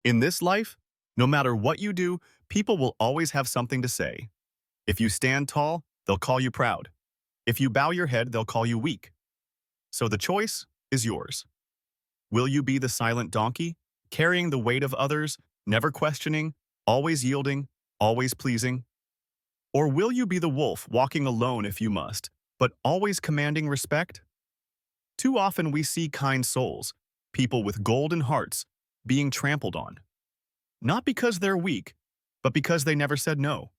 In this life, no matter what you do, people will always have something to say. If you stand tall, they'll call you proud. If you bow your head, they'll call you weak. So the choice is yours. Will you be the silent donkey, carrying the weight of others, never questioning, always yielding, always pleasing? Or will you be the wolf, walking alone if you must, but always commanding respect? Too often we see kind souls, people with golden hearts, being trampled on. Not because they're weak, but because they never said no.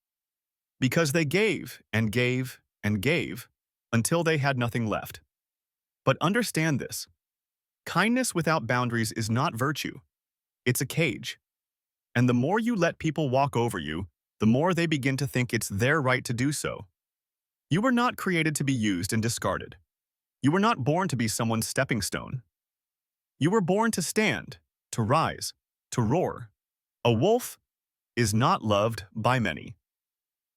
Because they gave and gave and gave until they had nothing left. But understand this: kindness without boundaries is not virtue, it's a cage. And the more you let people walk over you, the more they begin to think it's their right to do so. You were not created to be used and discarded. You were not born to be someone's stepping stone. You were born to stand, to rise, to roar. A wolf is not loved by many,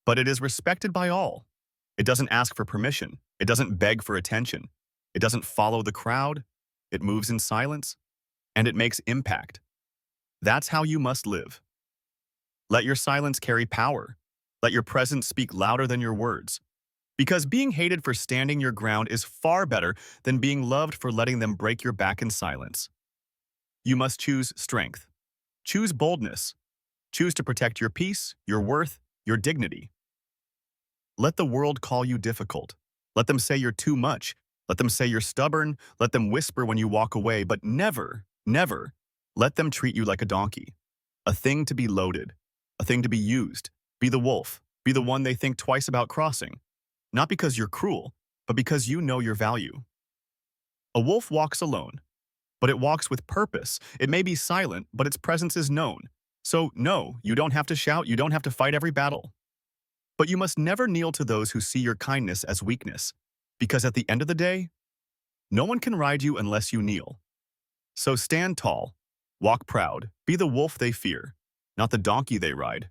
but it is respected by all. It doesn't ask for permission. It doesn't beg for attention. It doesn't follow the crowd. It moves in silence, and it makes impact. That's how you must live. Let your silence carry power. Let your presence speak louder than your words. Because being hated for standing your ground is far better than being loved for letting them break your back in silence. You must choose strength. Choose boldness. Choose to protect your peace, your worth, your dignity. Let the world call you difficult. Let them say you're too much. Let them say you're stubborn. Let them whisper when you walk away, but never, never let them treat you like a donkey. A thing to be loaded. A thing to be used. Be the wolf. Be the one they think twice about crossing. Not because you're cruel, but because you know your value. A wolf walks alone, but it walks with purpose. It may be silent, but its presence is known. So no, you don't have to shout, you don't have to fight every battle. But you must never kneel to those who see your kindness as weakness, because at the end of the day, no one can ride you unless you kneel. So stand tall, walk proud, be the wolf they fear, not the donkey they ride.